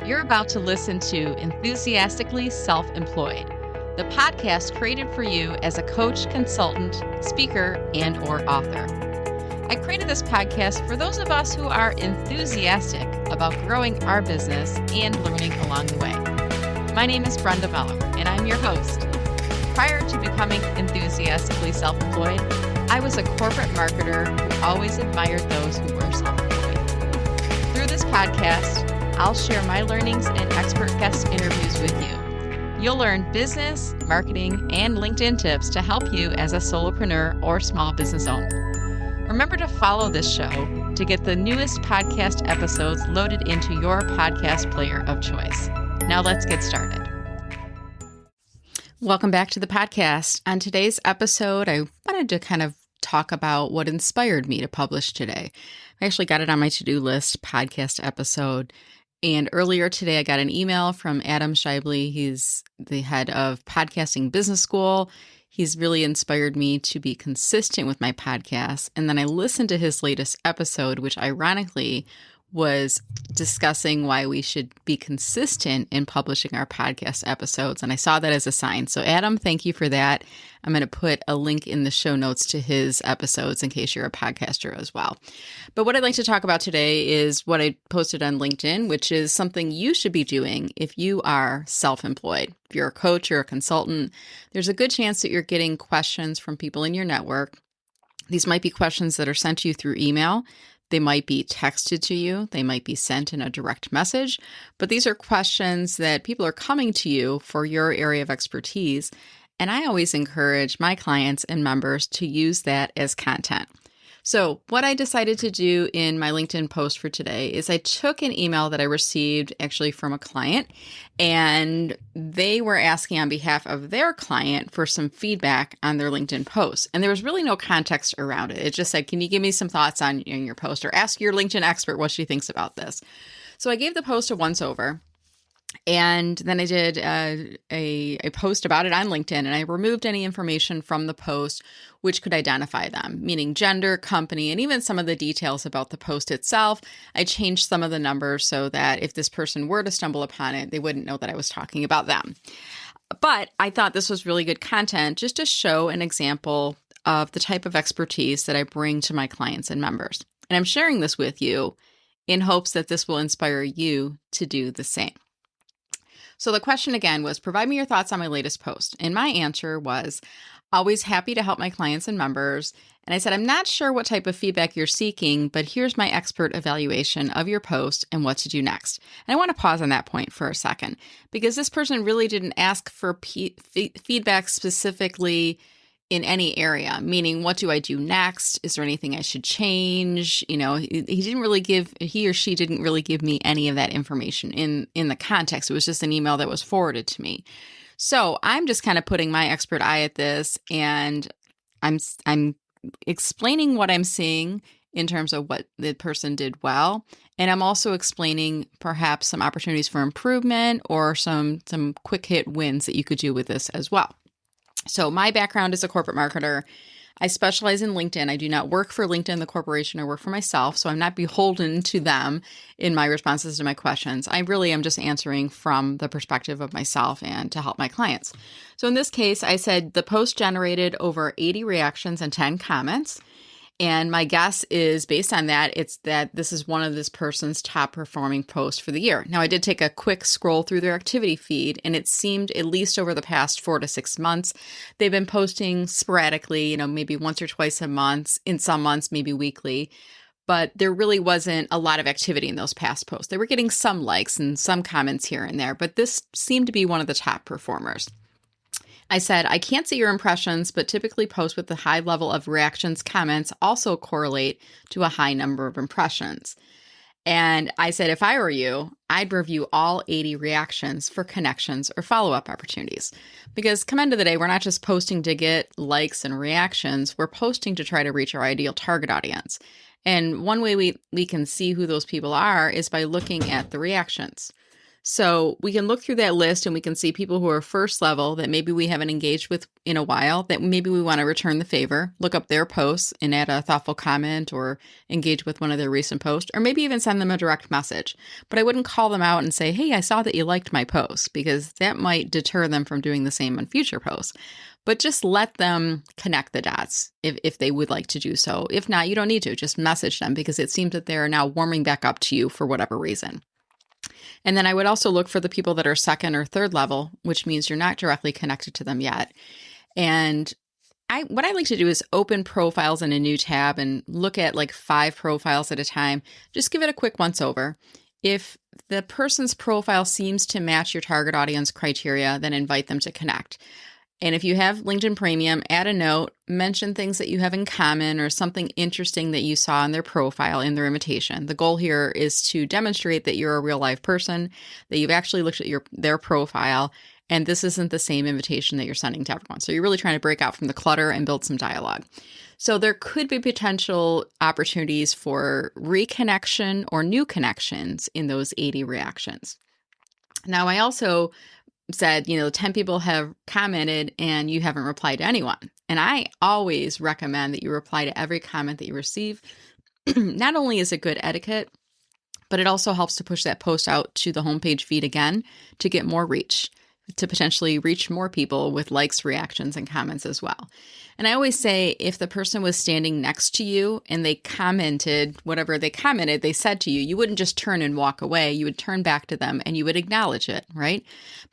You're about to listen to Enthusiastically Self-Employed, the podcast created for you as a coach, consultant, speaker, and/or author. I created this podcast for those of us who are enthusiastic about growing our business and learning along the way. My name is Brenda Meller, and I'm your host. Prior to becoming enthusiastically self-employed, I was a corporate marketer who always admired those who were self-employed. Through this podcast, I'll share my learnings and expert guest interviews with you. You'll learn business, marketing, and LinkedIn tips to help you as a solopreneur or small business owner. Remember to follow this show to get the newest podcast episodes loaded into your podcast player of choice. Now let's get started. Welcome back to the podcast. On today's episode, I wanted to kind of talk about what inspired me to publish today. I actually got it on my to-do list, podcast episode. And earlier today, I got an email from Adam Shively. He's the head of Podcasting Business School. He's really inspired me to be consistent with my podcast. And then I listened to his latest episode, which ironically was discussing why we should be consistent in publishing our podcast episodes. And I saw that as a sign. So Adam, thank you for that. I'm going to put a link in the show notes to his episodes in case you're a podcaster as well. But what I'd like to talk about today is what I posted on LinkedIn, which is something you should be doing if you are self-employed. If you're a coach or a consultant, there's a good chance that you're getting questions from people in your network. These might be questions that are sent to you through email. They might be texted to you. They might be sent in a direct message. But these are questions that people are coming to you for your area of expertise. And I always encourage my clients and members to use that as content. So what I decided to do in my LinkedIn post for today is I took an email that I received actually from a client, and they were asking on behalf of their client for some feedback on their LinkedIn post. And there was really no context around it. It just said, can you give me some thoughts on your post, or ask your LinkedIn expert what she thinks about this? So I gave the post a once over. And then I did a post about it on LinkedIn, and I removed any information from the post which could identify them, meaning gender, company, and even some of the details about the post itself. I changed some of the numbers so that if this person were to stumble upon it, they wouldn't know that I was talking about them. But I thought this was really good content just to show an example of the type of expertise that I bring to my clients and members. And I'm sharing this with you in hopes that this will inspire you to do the same. So the question again was, provide me your thoughts on my latest post. And my answer was, always happy to help my clients and members. And I said, I'm not sure what type of feedback you're seeking, but here's my expert evaluation of your post and what to do next. And I want to pause on that point for a second, because this person really didn't ask for feedback specifically in any area, meaning what do I do next? Is there anything I should change? You know, he or she didn't really give me any of that information in the context. It was just an email that was forwarded to me. So I'm just kind of putting my expert eye at this, and I'm explaining what I'm seeing in terms of what the person did well. And I'm also explaining perhaps some opportunities for improvement or some quick hit wins that you could do with this as well. So my background is a corporate marketer. I specialize in LinkedIn. I do not work for LinkedIn, the corporation. I work for myself. So I'm not beholden to them in my responses to my questions. I really am just answering from the perspective of myself and to help my clients. So in this case, I said the post generated over 80 reactions and 10 comments. And my guess is based on that, it's that this is one of this person's top performing posts for the year. Now, I did take a quick scroll through their activity feed, and it seemed at least over the past 4 to 6 months, they've been posting sporadically, maybe once or twice a month, in some months, maybe weekly. But there really wasn't a lot of activity in those past posts. They were getting some likes and some comments here and there, but this seemed to be one of the top performers. I said, I can't see your impressions, but typically posts with the high level of reactions, comments also correlate to a high number of impressions. And I said, if I were you, I'd review all 80 reactions for connections or follow-up opportunities. Because come end of the day, we're not just posting to get likes and reactions, we're posting to try to reach our ideal target audience. And one way we can see who those people are is by looking at the reactions. So we can look through that list and we can see people who are first level that maybe we haven't engaged with in a while, that maybe we want to return the favor, look up their posts and add a thoughtful comment or engage with one of their recent posts, or maybe even send them a direct message. But I wouldn't call them out and say, hey, I saw that you liked my post, because that might deter them from doing the same on future posts. But just let them connect the dots if they would like to do so. If not, you don't need to. Just message them, because it seems that they're now warming back up to you for whatever reason. And then I would also look for the people that are second or third level, which means you're not directly connected to them yet. And what I like to do is open profiles in a new tab and look at like 5 profiles at a time. Just give it a quick once over. If the person's profile seems to match your target audience criteria, then invite them to connect. And if you have LinkedIn Premium, add a note, mention things that you have in common or something interesting that you saw in their profile in their invitation. The goal here is to demonstrate that you're a real live person, that you've actually looked at their profile, and this isn't the same invitation that you're sending to everyone. So you're really trying to break out from the clutter and build some dialogue. So there could be potential opportunities for reconnection or new connections in those 80 reactions. Now, I also said, 10 people have commented and you haven't replied to anyone. And I always recommend that you reply to every comment that you receive. Not only is it good etiquette, but it also helps to push that post out to the homepage feed again to get more reach, to potentially reach more people with likes, reactions, and comments as well. And I always say, if the person was standing next to you and they commented, whatever they commented, they said to you, you wouldn't just turn and walk away. You would turn back to them and you would acknowledge it, right?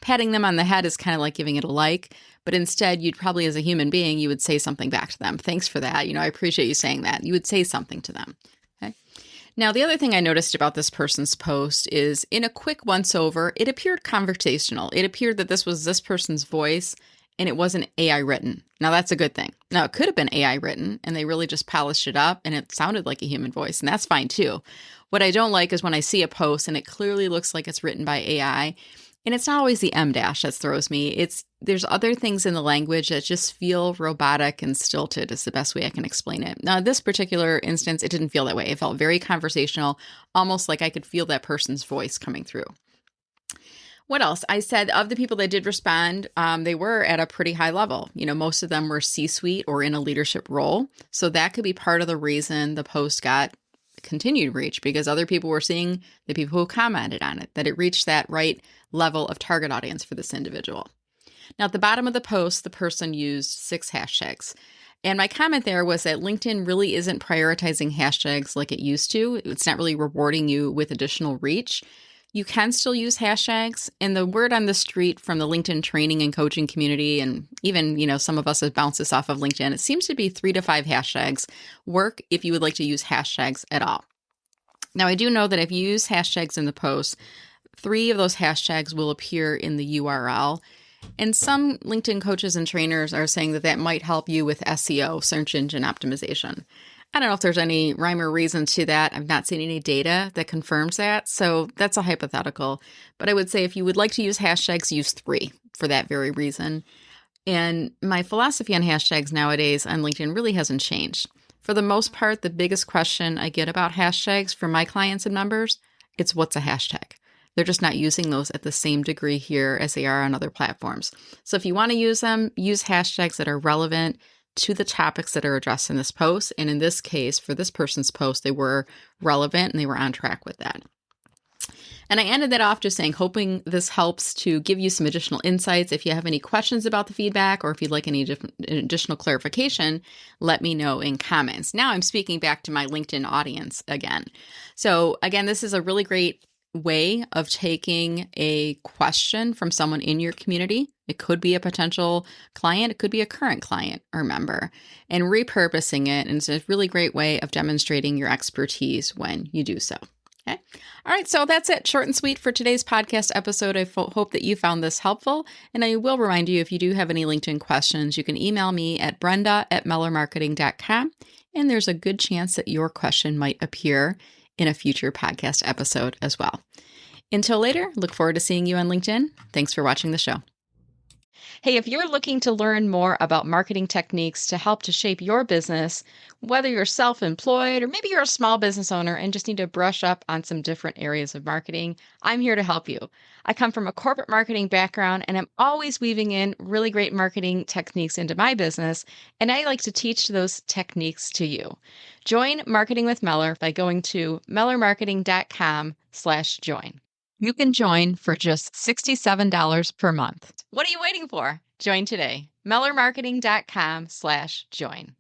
Patting them on the head is kind of like giving it a like, but instead you'd probably, as a human being, you would say something back to them. Thanks for that. I appreciate you saying that. You would say something to them. Okay. Now, the other thing I noticed about this person's post is, in a quick once over, it appeared conversational. It appeared that this was this person's voice and it wasn't AI written. Now, that's a good thing. Now, it could have been AI written and they really just polished it up and it sounded like a human voice, and that's fine too. What I don't like is when I see a post and it clearly looks like it's written by AI, and it's not always the M dash that throws me. There's other things in the language that just feel robotic and stilted is the best way I can explain it. Now, in this particular instance, it didn't feel that way. It felt very conversational, almost like I could feel that person's voice coming through. What else? I said of the people that did respond, they were at a pretty high level. Most of them were C-suite or in a leadership role. So that could be part of the reason the post got continued reach, because other people were seeing the people who commented on it, that it reached that right level of target audience for this individual. Now, at the bottom of the post, the person used 6 hashtags. And my comment there was that LinkedIn really isn't prioritizing hashtags like it used to. It's not really rewarding you with additional reach. You can still use hashtags, and the word on the street from the LinkedIn training and coaching community, and even, some of us have bounced this off of LinkedIn, it seems to be 3 to 5 hashtags work if you would like to use hashtags at all. Now, I do know that if you use hashtags in the post, 3 of those hashtags will appear in the URL. And some LinkedIn coaches and trainers are saying that might help you with SEO, search engine optimization. I don't know if there's any rhyme or reason to that. I've not seen any data that confirms that, so that's a hypothetical. But I would say if you would like to use hashtags, use 3 for that very reason. And my philosophy on hashtags nowadays on LinkedIn really hasn't changed. For the most part, the biggest question I get about hashtags from my clients and members, it's what's a hashtag? They're just not using those at the same degree here as they are on other platforms. So if you want to use them, use hashtags that are relevant to the topics that are addressed in this post. And in this case, for this person's post, they were relevant and they were on track with that. And I ended that off just saying, hoping this helps to give you some additional insights. If you have any questions about the feedback or if you'd like any additional clarification, let me know in comments. Now I'm speaking back to my LinkedIn audience again. So again, this is a really great way of taking a question from someone in your community. It could be a potential client, it could be a current client or member, and repurposing it. And it's a really great way of demonstrating your expertise when you do so. Okay. All right. So that's it. Short and sweet for today's podcast episode. I hope that you found this helpful. And I will remind you, if you do have any LinkedIn questions, you can email me at brenda@mellermarketing.com. And there's a good chance that your question might appear in a future podcast episode as well. Until later, look forward to seeing you on LinkedIn. Thanks for watching the show. Hey, if you're looking to learn more about marketing techniques to help to shape your business, whether you're self employed or maybe you're a small business owner and just need to brush up on some different areas of marketing, I'm here to help you. I come from a corporate marketing background and I'm always weaving in really great marketing techniques into my business, and I like to teach those techniques to you. Join Marketing with Meller by going to mellermarketing.com/join. You can join for just $67 per month. What are you waiting for? Join today. mellermarketing.com/join.